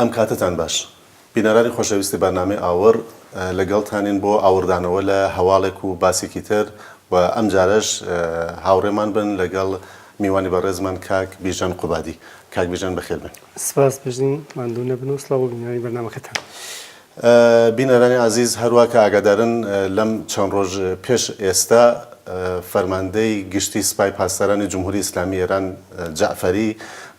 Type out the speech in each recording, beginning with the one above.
ئەم کاتتان باش بینەرانی خۆشەویستی بەرنامەی ئاور لەگەڵتانین بۆ ئاوردانەوە لە هەواڵێک و باسێکی تر و ئەم جارەش هاوڕێمان بن لەگەڵ میوانی بەڕێزمان کاک بیژەن قوبادی. کاک بیژەن بەخێر بن. سپاس بژین ماندوو نەبن و سڵاو بۆ بینەرانی بەرنامەکەتان. بینەرانی عزیز هەروە کە ئاگادارن لەم چەند ڕۆژ پێش ئێستا فەرماندەی گشتی سوپای پاسدارانی جمهوری ئیسلامی ئێران جەعفەری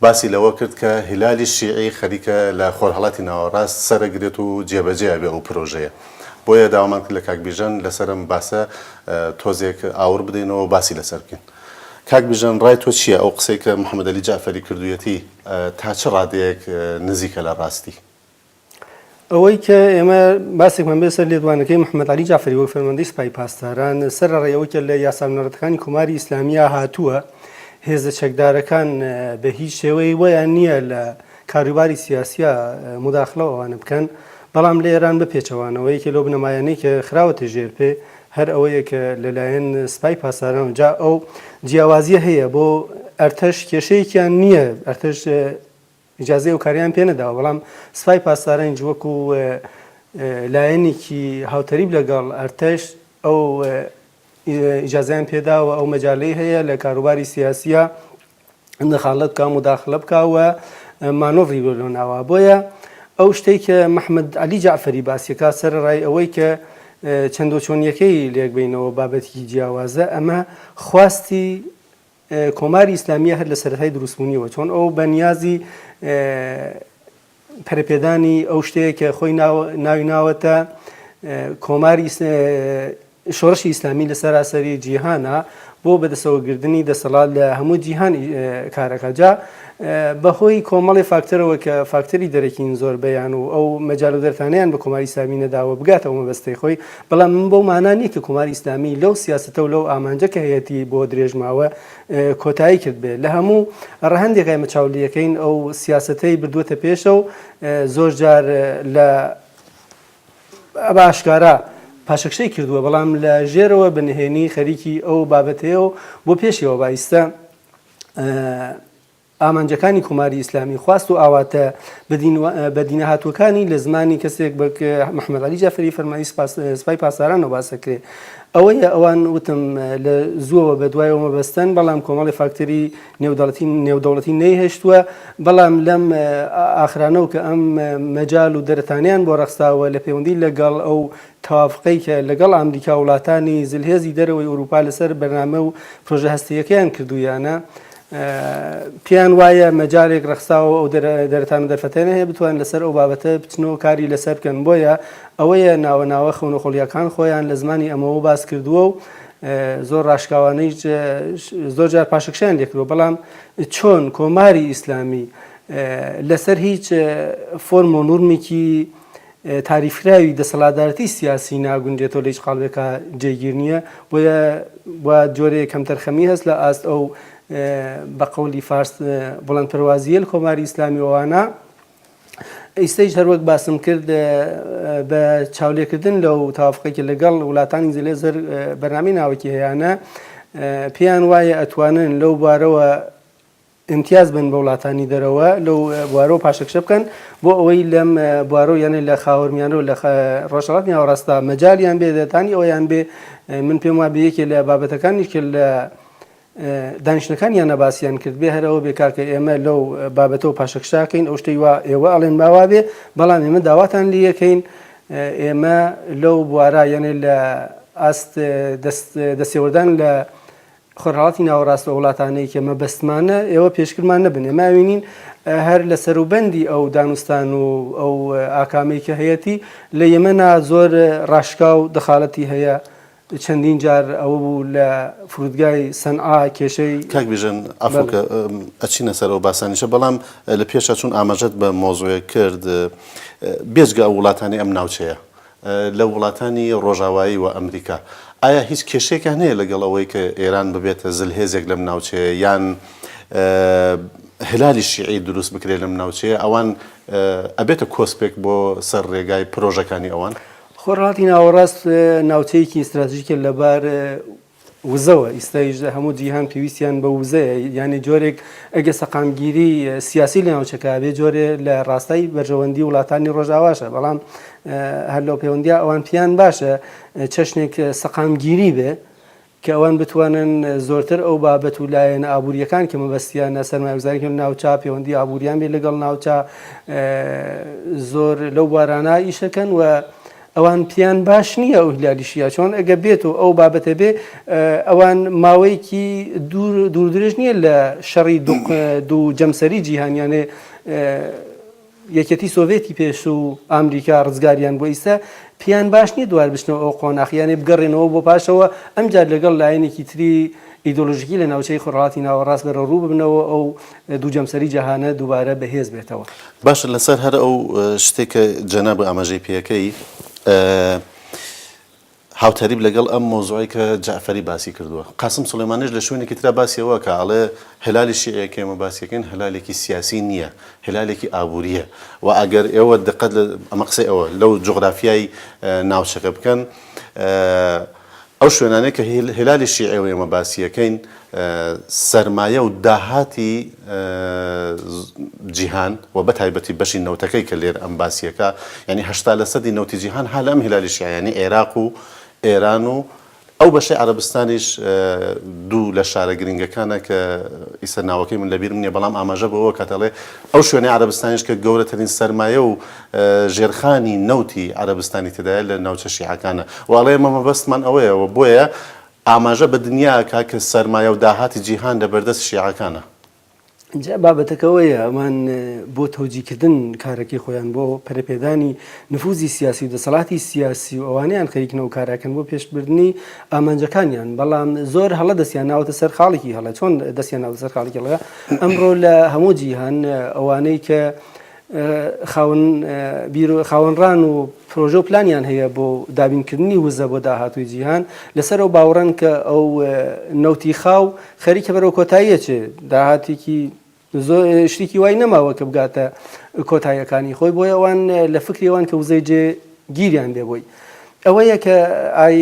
باسی لەوە کرد کە هیلالی شیعی خەریکە لە خۆرهەڵاتی ناوەڕاست سەرەگرێت و جێبەجێ بێ ئەو پرۆژەیە. بۆیە داوامان کرد لە کاک بیژەن لەسەرم باسە تۆزێک ئاور بدەینەوە و باسی لەسەر بکەین. کاک بیژەن ڕای تۆ چییە ئەو قسەی کە محەممەد عەلی جەعفەری کردوویەتی تا چ ڕادەیەک نزیکە لە ڕاستی؟ ئەوەی کە ئێمە باسێکمان بێ سەر لێدوانەکەی محەممەد عەلی جەعفەری وەک فەرماندەی سوپای پاسداران سەرڕێەوەی کە لە یاسامنەڕەتەکانی کۆماری ئیسلامیە هاتووە هێزە چەکدارەکان بە هیچ شێوەی وەیان نییە لە کاروباری سیاسیە مداخلە ئەوانە بکەن، بەڵام لە ئێران بپێچەوانەوەی کە لەو بنەمایانەی کە خراوەتە ژێر پێ هەر ئەوەیە کە لەلایەن سوپای پاسداران جا ئەو جیاوازیە هەیە بۆ ئەرتەش کێشەیەکیان نییە، ئەرتەش ئیجازەی ئەو کاریان پێ نەداوە، بەڵام سوپای پاسداران وەکو لایەنێکی هاوتەریب لەگەڵ ئەرتەش ئەو ئیجازەیان پێداوە ئەو مەجالەی هەیە لە کاروباری سیاسیە دەخالەت بکە مداخلە بکەوە مانۆڤری بۆ ناوە. بۆیە ئەو شتێک کە محەممەد عەلی جەعفەری باسیەکە سەرڕای ئەوەی کە چەندۆ چۆنیەکەی لێک بینەوە بابەتی جیاوازە ئەمە خواستی کۆماری ئیسلامیە هەر لە سەرەتای دروستبوونیەوە، چۆن ئەو بەنیازی پەرەپێدانی ئەو شتەیە کە خۆی ناوی ناوەتە کۆماری شۆڕشی ئیسلامی لە سەراسەری جیهانە بۆ بەدەستەوەگرتنی دەسەڵات لە هەموو جیهان کارەکە. جا بەهۆی کۆمەڵی فاکتەرەوە کە فاکتەری دەرەکین زۆر بەیان و ئەو مەجال و دەرتانیان بە کۆماری ئیسلامی نەداوە بگاتەوە مەبەستەی خۆی، بەڵام من بۆ مانانی کە کۆماری ئیسلامی لەو سیاسەتە و لەو ئامانجە کە هەیەی بۆ درێژماوە کۆتایی کرد بێ لە هەموو ڕەهەندێکای مەچاولیەکەین ئەو سیاسەتەی بردووەتە پێشە و زۆر جار لە باشکارا پاشەکشەی کردووە، بەڵام لە ژێرەوە بنهێنی خەریکی ئەو بابەتەیە و بۆ پێشەوە بایستە ئامانجەکانی کۆماری ئیسلامی خواست و ئاواتە بەدینە هاتووەکانی لە زمانی کەسێک بە محەممەد عەلی جەعفەری فەرماندەی سوپای پاسدارانەوە باسەکرێ. ئەوەیە ئەوان وتم لە زووەوە بە دوایەوە مەبەستن، بەڵام کۆمەڵی فاکتەری نێودەوڵەتی نەیهێشتووە، بەڵام لەم ئاخرانەوە کە ئەم مەجال و دەرەتانیان بۆ ڕەخستاوە لە پەیوەندی لەگەڵ ئەو تەوافقەی کە لەگەڵ ئەمریکا وڵاتانی زلهێزی دەرەوەی ئەوروپا لەسەر بەرنامە و پرۆژە هەستەیەکەیان کردویانە پیان وایە مەجارێک ڕەخساوە ئەو دەرەتان و دەرفەتێنە هەیە بتوان لەسەر ئەو بابەتە بچنەوە کاری لەسەر بکەن. بۆیە ئەوەیە ناوە خەونەخۆڵیەکان خۆیان لە زمانی ئەمەوە باس کردووە و زۆر ڕاشکاوانەی زۆر جار پاشەکشیان لێکردووە، بەڵام چۆن کۆماری ئیسلامی لەسەر هیچ فۆرم و نورمێکی تاریفراوی دەسەڵاتدارەتی سیاسی ناگونجێتەوە لە هیچ قاڵبێکە جێگیر نییە. بۆیە جۆرێک کەم تەرخەمی هەست لە ئاست ئەو بە قەولی فارس بڵند پەروازیە لە کۆماری ئیسلامی ئەوانە ئیستەیج هەروەک باسم کرد بە چاولێکردن لەو تاوافقێکی لەگەڵ وڵاتانی زلێزەر بەرنامەی ناوەکی هەیەانە پێیان وایە ئەتوانن لەو بوارەوە امتیاز بن بە وڵاتانی دەرەوە لەو بوارەوە پاشەکشە بکەن بۆ ئەوەی لەم بوارەوە یانە لە خاوەرمیانەوە لە ڕۆژهەڵاتی ناوەڕاستە مەجالیان بێ دەتانی ئەویان بێ. من پێم وایە یەکێ لە بابەتەکانی کە لە دانیشتەکانیان نەباسییان کرد بێ هەرەوە بێکار کە ئێمە لەو بابەتەوە پاشەکشاکەین ئەو شتەی وا ئێوە ئەڵێن باوا بێ، بەڵام ئێمە داواتان لێ یەکەین ئێمە لەو بوارە یانێ لە ئاست دەستێوەردان لە خۆرهەڵاتی ناوەڕاستە وڵاتانەی کە مەبەستمانە ئێوە پێشکردمان نەبن. ئێمە ئاوینین هەر لە سەروبەندی ئەو دانوستان و ئەو ئاکامەی کە هەیەی لە یەمەنا زۆر ڕاشکا و دەخالەتی هەیە. چەندین جار ئەوە بوو لە فرودگای سەنعا کێشەی کاک بیژەن ئەفۆکە ئەچینە سەرەوە باسانیشە، بەڵام لە پێشە چون ئاماژەت بە مۆزوعە کرد بێجگە ئەو وڵاتانی ئەم ناوچەیە لە وڵاتانی ڕۆژاوایی و ئەمریکا ئایا هیچ کێشێکیان هەیە لەگەڵ ئەوەی کە ئێران ببێتە زلهێزێک لەم ناوچەیە یان هلالی شیعی دروست بکرێت لەم ناوچەیە ئەوان ئەبێتە کۆسپێک بۆ سەر ڕێگای پرۆژەکانی ئەوان؟ خۆرهەڵاتی ناوەڕاست ناوچەیەکی ئستراتیژیکە لەبار وزەوە ئیستایش هەموو جیهان پێویستیان بە وزەیە یعنی جۆرێک ئەگە سەقامگیری سیاسی لە ناوچەکە بێ جۆرێ لە ڕاستای بەرژەوەندی وڵاتانی ڕۆژاواشە بەڵام هەر لەو پەیوەندیە ئەوان پیان باشە چەشنێک سەقامگیری بێ کە ئەوان بتوانن زۆرتر ئەو بابەت و لایەنە ئابوووریەکان کە مەبەستیانە سەرمایه‌گوزاریکردن ناوچە پەیوەندی ئابوووریان بێ لەگەڵ ناوچە زۆر لەو بارانە ئیشەکەن و ئەوان پیان باش نییە ئەو هیلالیشیە چۆن ئەگە بێت و ئەو بابەتە بێ ئەوان ماوەیەکی دوور درێژ نییە لە شەڕی دوو جەمسەری جیهانیانێ یەکەتی سۆڤێتی پێش و ئامریکا ڕزگاریان بۆ ئیستا پیان باش نییە دوار بچنەوە ئەو قۆناغیانێ بگەڕێنەوە بۆ پاشەوە ئەمجار لەگەڵ لایەنێکی تری ئیدۆلۆژیکی لە ناوچەی خۆڕاتی ناوەڕاست بەرە ڕوو ببنەوە ئەو دوو جەمسەری جەهانە دووبارە بەهێز بێتەوە. باشە لەسەر هەر ئەو شتێکە جەناب ئاماژەی پێەکەی هاوتەریب لەگەڵ ئەم مۆزوعی کە جعفەری باسی کردووە قاسم سولەیمانیش لە شوێنێکی ترا باسیەوە کە ئاڵێ هلالی شیعەکە ئێمە باسیەکەین هلالێکی سیاسی نییە هلالێکی ئابووریە و ئەگەر ئێوە دقت لە ئەمە قسەی ئەوە لەو جوغرافیای ناوچەکە بکەن ئەو شوێنانەیە کە هلالی شیعەوە ئێمە باسیەکەین سەرمایە و داهاتی جیهان و بەتایبەتی بەشی نەوتەکەی کە لێر ئەم باسیەکە ینی 80% نەوتی جیهان هەڵ ئەم هلالی شیعە ینی عێراق و ئێران و ئەو بەشەی عەرەبستانیش دوو لە شارە گرنگەکانە کە ئیسە ناوەکەی من لەبیرم نییە بەڵام ئاماژە بەوە کاتەڵێ ئەو شوێنەی عەرەبستانیش کە گەورەترین سەرمایە و ژێرخانی نەوتی عەرەبستانی تدایە لە ناوچە شیعەکانە وڵێ ئێمە مەبەستمان ئەوەیە و بۆیە ئاماژە بە دنیاکە کە سەرمایە و داهاتی جیهان لە بەردەست شیعەکانە. جا بابەتەکەوەیە ئەمان بۆ تەوجیکردن کارەکەی خۆیان بۆ پەرەپێدانی نفوزی سیاسی و دەسەڵاتی سیاسی و ئەوانیان خەریکنەوە کارەکەن بۆ پێشبردننی ئامانجەکانیان بەڵام زۆر هەڵە دەستیان ناوەتە سەر خاڵێکی هەڵە چۆن دەستیان ناوە سەر خاڵێکی هەڵە ئەمڕۆ لە هەموو جیهان ئەوانەی کە خاوەنڕان و پرۆژە و پلانیان هەیە بۆ دابینکردنی وزە بۆ داهاتوی جیهان لەسەر ئەو باوەڕەن کە ئەو نەوتی خاو خەریکە بەرەو کۆتاییە چێ داهاتێکی زۆر شتێکی وای نەماوە کە بگاتە کۆتاییەکانی خۆی بۆی ئەوان لە فکری ئەوان کە وزەی جێ گیریان بێ بۆی ئەوەیە کە ئای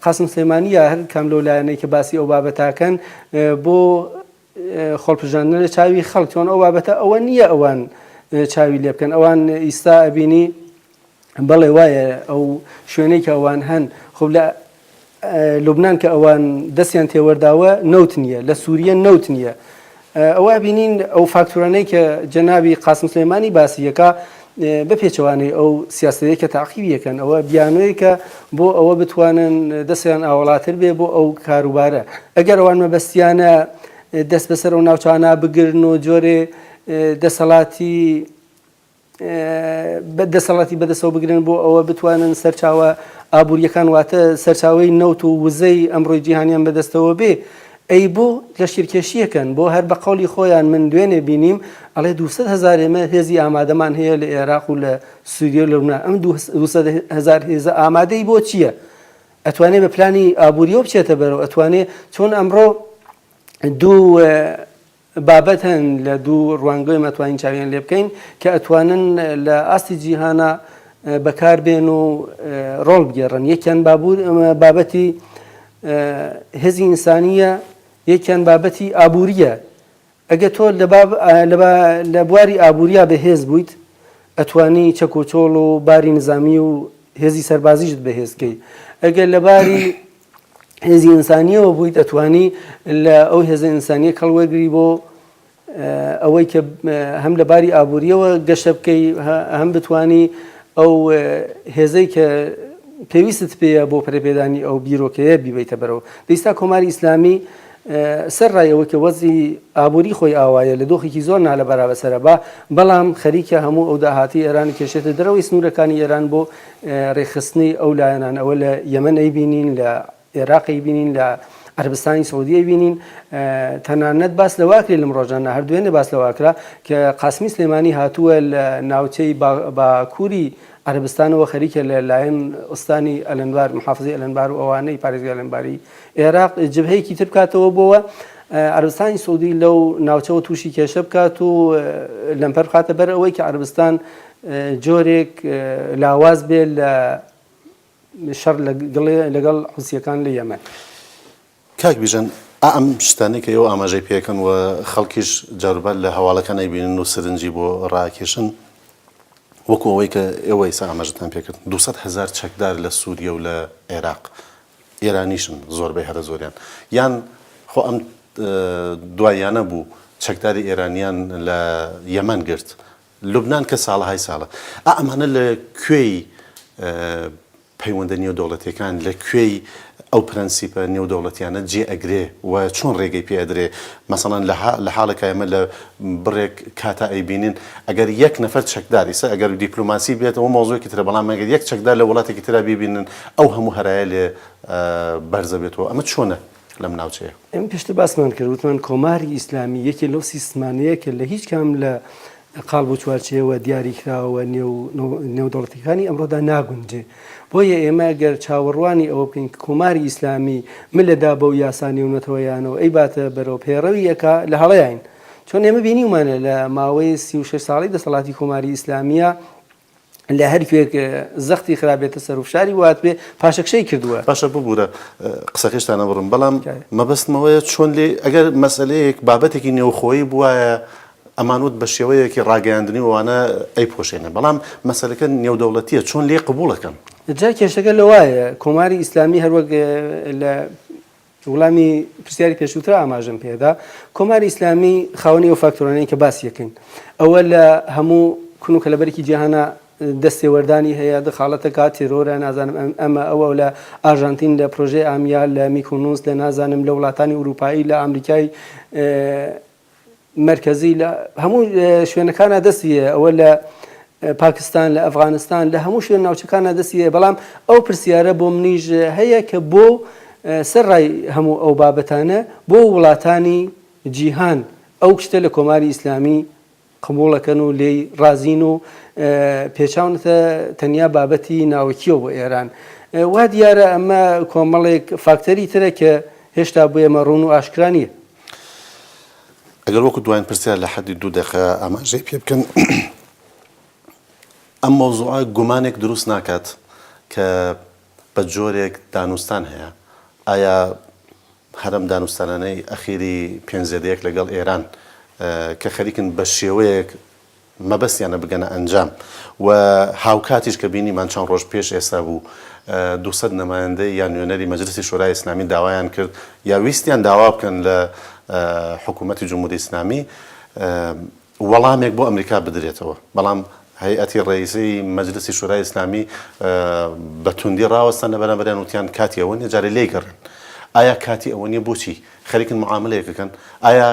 قاسم سلێمانیە هەر کام لەو لایەنەی کە باسی ئەو بابەتاکەن بۆ خۆڵپژاندنە لە چاوی خەڵک چۆن ئەو بابەتە ئەوە نییە ئەوان چاوی لێ بکەن ئەوان ئیستا ئەبینی بەڵێ وایە ئەو شوێنەی کە ئەوان هەن خۆ لە لوبنان کە ئەوان دەستیان تێوەرداوە نەوت نییە لە سووریە نەوت نییە ئەوە بینین ئەو فاکتورانەی کە جەنابی قاسم سلێمانی باسیەکە بە پێچەوانەی ئەو سیاسەیە کە تاقیبیەکەن ئەوە بیانوەیەکە بۆ ئەوە بتوانن دەستیان ئاوەڵاتر بێ بۆ ئەو کاروبارە ئەگەر ئەوان مەبەستیانە دەست بەسەر ئەو ناوچانە بگرن و جۆرێ دەسەڵاتی بەدەستەوە بگرن بۆ ئەوە بتوانن سەرچاوە ئابوووریەکان واتە سەرچاوی نەوت و وزەی ئەمڕۆی جیهانیان بەدەستەوە بێ ئەی بۆ لە شیرکێشیەکەن بۆ هەر بە قەولی خۆیان من دوێنێ بینیم ئەڵێ 200,000 ئێمە هێزی ئامادەمان هەیە لە عێراق و لە سووریا و لە لوبنان ئەم 200,000 هێزە ئامادەی بۆ چییە؟ ئەتوانێت بە پلانی ئابووریەوە بچێتە بەرەوە ئەتوانێت چۆن ئەمڕۆ دوو بابەت هەن لە دوو ڕوانگەی مەتوانین چاویان لێ بکەین کە ئەتوانن لە ئاستی جیهانە بەکاربێن و ڕۆڵ بگێڕن یەکیان بابەتی هێزی ئینسانیە یەکیان بابەتی ئابووریە ئەگە تۆ لە بواری ئابووریا بەهێز بوویت ئەتوانی چەکۆچۆڵ و باری نظامی و هێزی سەربازیشت بەهێزکەی ئەگەر لە باری هێزی ئینسانیەوە بوویت ئەتوانی لە ئەو هێزە ئینسانیە کەڵوەگری بۆ ئەوەی کە هەم لە باری ئابووریەوە گەشە بکەی هەم بتانی ئەو هێزەی کە پێویستت پێەیە بۆ پەرەپێدانی ئەو بیرۆکەیە بیبیتە بەرەوە دەیستا کۆماری ئیسلامی سەرڕایەوە کە وەزی ئابووری خۆی ئاوایە لە دۆخێکی زۆر نالە بەرابە سەرەبا بەڵام خەریکە هەموو ئەو داهاتی ئێرانی کێشێتە دەرەوەی سنوورەکانی ئێران بۆ ڕێخستنی ئەو لایەنان ئەوە لە یەمەنەی بینین لە عێراقی بینین لە عەربستانی سعودیە بینین تەنانەت باس لەواکرێ لەم ڕۆژانە هەردوێنێ باس لەواکرا کە قاسمی سلێمانی هاتووە لە ناوچەی باکووری عەربستانەوە خەریکە لە لایەن ئوستانی ئەلەنبار محافزەی ئەلەنبار و ئەوانەی پارێزگای ئەلەنباری عێراق جبهەیەکی تر بکاتەوە بۆەوە عەربستانی سعودی لەو ناوچەوە تووشی کێشە بکات و لەمپەر بخاتە بەر ئەوەی کە عەربستان جۆرێک لاواز بێ لە شەڕ لەگەڵ حوسیەکان لە یەمەن کاک بیژن ئەم شتانەی کە ئێوە ئاماژەی پێکەن و خەڵکیش جاربەر لە هەواڵەکە نەیبینن و سرنجی بۆ ڕاکێشن وەکو ئەوەی کە ئێوە ئێستا ئاماژەتان پێکرد 200,000 چەکدار لە سووریا و لە عێراق ئێرانیشن زۆربەی هەرە زۆریان یان خۆ ئەم دواییانە بوو چەکداری ئێرانیان لە یەمەن گرت لوبنان کە ساڵەهای ساڵە ئەمانە لە کوێی پەیوەندە نێودەوڵەتیەکان لە کوێی ئەو پرەنسیپە نێودەوڵەتیانە جێ ئەگرێ و چۆن ڕێگەی پێ ئەدرێ مەسەڵەن لە حاڵێکە ئێمە لە بڕێک کاتا ئەیبینین ئەگەر یەک نەفەر چەکداری سە ئەگەر دیپلۆماسی بێت ئەوە مۆزوعێکی ترە بەڵام ئەگەر یەک چەکدار لە وڵاتێکی ترا بیبینن ئەو هەموو هەرایە لێ بەرزە بێتەوە ئەمە چۆنە لەم ناوچەیە ئەم پێشتر باسمان کرد وتمان کۆماری ئیسلامی یەکێ لەو سیستمانەیە کە لە هیچ کام لە قاڵ بۆ چوارچێوە دیاریکراوە نێودەوڵەتیەکانی ئەمڕۆدا ناگونجێ بۆیە ئێمە گەر چاوەڕوانی ئەوە بکەین کە کۆماری ئیسلامی ملەدا بەو یاسانی ونەتەوەیانەوە ئەی باتە بەرەو پێڕەویەکە لە هەڵەیین چۆن ئێمە بینیمانە لە ماوەی 36 ساڵی دەسەڵاتی کۆماری ئیسلامیە لە هەرکوێک زەختی خراپێتە سەرفشاری وات بێ پاشەکشەی کردووە باشە ببوورە قسەکەشتانە بڕم بەڵام مەبەستمەوەیە چۆن لێ ئەگەر مەسئلەیەک بابەتێکی نێوخۆیی بووایە ئەمانوت بە شێوەیەکی ڕاگەیاندنی وانە ئەی پۆشێنە بەڵام مەسەلەکە نێودەوڵەتیە چۆن لێ قبوڵەکەن جا کێشەکە لەوایە کۆماری ئیسلامی هەروەک لە وڵامی پرسیاری پێشووترا ئاماژەم پێدا کۆماری ئیسلامی خاوەنی ئەو فاکتۆرانەی کە باسی یەکەین ئەوە لە هەموو کونوکە لەبەرێکی جیهانە دەستێوەردانی هەیە دخاڵەتە کات تێرۆرە نازانم ئەمە ئەوە لە ئارژانتین لە پرۆژێ ئامیال لە میکۆنوس لە نازانم لە وڵاتانی ئوروپایی لە ئەمریکای مرکزی لە هەموو شوێنەکانە دەستیە ئەوە لە پاکستان لە ئەفغانستان لە هەموو شوێن ناوچەکانە دەستیە بەڵام ئەو پرسیارە بۆ منیش هەیە کە بۆ سەرڕای هەموو ئەو بابەتانە بۆ وڵاتانی جیهان ئەو شتە لە کۆماری ئیسلامی قبوڵەکەن و لێی ڕازین و پێچاونەتە تەنیا بابەتی ناوەکیەوە بۆ ئێران وا دیارە ئەمە کۆمەڵێک فاکتەری ترە کە هێشتا بۆ ئێمە ڕوون و ئاشکرانیە ئەگەر وەکو دوایین پرسیار لە حەدی 2 دقیقە ئاماژەی پێ بکەن ئەم مۆزوعە گومانێک دروست ناکات کە بە جۆرێک دانوستان هەیە ئایا هەرم دانوستانانەی ئەخیری پێنجزێدەیەک لەگەڵ ئێران کە خەریکن بە شێوەیەک مەبەستیانە بگەنە ئەنجام و هاوکاتیش کە بینیمان چەند ڕۆژ پێش ئێستا بوو 200 نەمایەندەی یان نوێنەری مەجلسی شورای ئیسلامی داوایان کرد یا ویستیان داوا بکەن لە حکوومەتی جمهوری ئیسلامی وەڵامێک بۆ ئەمریکا بدرێتەوە بەڵام هەیئەتی ڕئیسی مەجلسی شورای ئیسلامی بە توندی ڕاوەستان لە بەرامبەریان وتیان کاتی ئەوە نیە جارێ لێی گەڕن ئایا کاتی ئەوە نیە بۆچی خەریکن معاملەیەکەکەن ئایا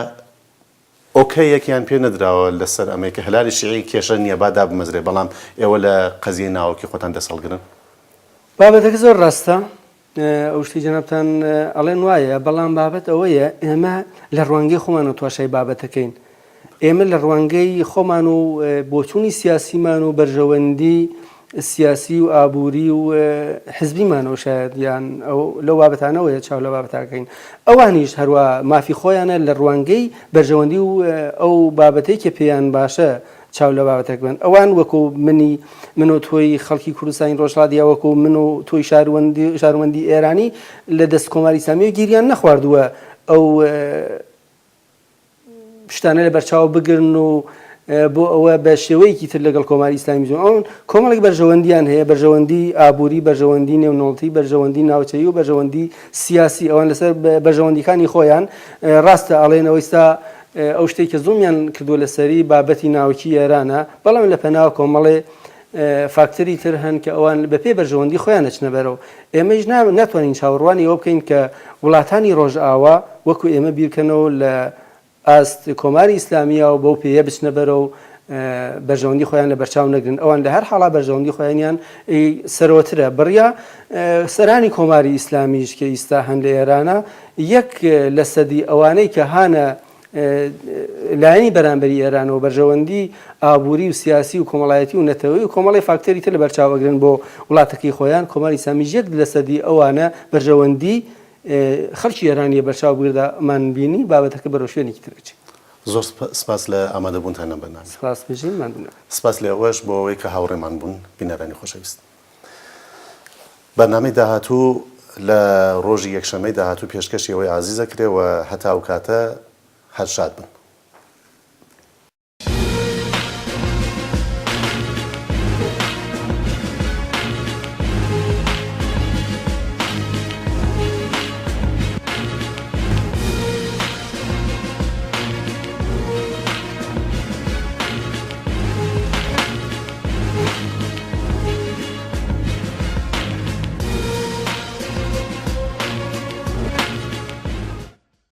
ئۆکەی یەکیان پێ نەدراوە لەسەر ئەمەی کە هەلاری شیعی کێشە نییە بادا بمەزرێ بەڵام ئێوە لە قەزیە ناوەکی خۆتان دەسەڵگرن بابەتەکە زۆر ڕاستە ئەو شتی جەنابتان ئەڵێن وایە بەڵام بابەت ئەوەیە ئێمە لە ڕوانگەی خۆمان و تواشای بابەتەکەین ئێمە لە ڕوانگەی خۆمان و بۆچوونی سیاسیمان و بەرژەوەندی سیاسی و ئابووری و حزبیمانەوە شاید یان لەو بابەتانەوەیە چاو لە بابەتاکەین ئەوانیش هەروە مافی خۆیانە لە ڕوانگەی بەرژەوەندی و ئەو بابەتەی کە پێیان باشە چاو لە بابەتێک بن ئەوان وەکو من و تۆی خەڵکی کوردستانی ڕۆژهەڵاتی وەکو من و تۆی شاروەندی ئێرانی لە دەست کۆماری ئیسلامی گیریان نەخواردووە ئەو شتانە لە بەرچاو بگرن و بۆ ئەوە بە شێوەیەکی تر لەگەڵ کۆماری ئیسلامی زۆن ئەوان کۆمەڵێک بەرژەوەندیان هەیە بەرژەوەندی ئابووری بەرژەوەندی نێونەوڵەتی بەرژەوەندی ناوچەیی و بەرژەوەندی سیاسی ئەوان لەسەر بەرژەوەندیەکانی خۆیان ڕاستە ئەڵێنەوەی ئێستا ئەو شتێک کە زومیان کردووە لەسەری بابەتی ناوکی ئێرانە بەڵام لە پەناو کۆمەڵێ فاکتەری تر هەن کە ئەوان بەپێ بەرژەوەندی خۆیان نەچنە بەرەوە ئێمەش ناتوانین چاوەڕوانی ئەوە بکەین کە وڵاتانی ڕۆژئاوا وەکو ئێمە بیرکەنەوە لە ئاست کۆماری ئیسلامیە و بەو پێیە بچنە بەرەو بەرژەوەندی خۆیان لە بەرچاو نەگرن ئەوان لە هەر حاڵا بەرژەوەندی خۆیانیان سەرۆترە بڕیا سەرانی کۆماری ئیسلامیش کە ئیستا هەن لە ئێرانە یەک لە سەدی ئەوانەی کە هانە لایەنی بەرامبەری ئێرانەوە بەرژەوەندی ئابووری و سیاسی و کۆمەڵایەتی و نەتەوەی و کۆمەڵی فاکتەری تر لە بەرچاوەگرن بۆ وڵاتەکەی خۆیان کۆماری ئیسلامی یەک لە سەدی ئەوانە بەرژەوەندی خەڵکی ئێرانیە بەرچاو بگردامان بینی بابەتەکە بەرەو شوێنێکی تر بچێت زۆر سپاس لە ئامادەبوونتان لەم بەرنامە سپاس بژین ماندوونە سپاس لە ئەوەش بۆ ئەوەی کە هاوڕێمان بوون بینەرانی خۆشەویست بەرنامەی داهاتوو لە ڕۆژی یەکشەمەی داهاتوو پێشکەشی ئەوەی عازیزە کرێ و هەتا ئەو کاتە هەر شاد بن.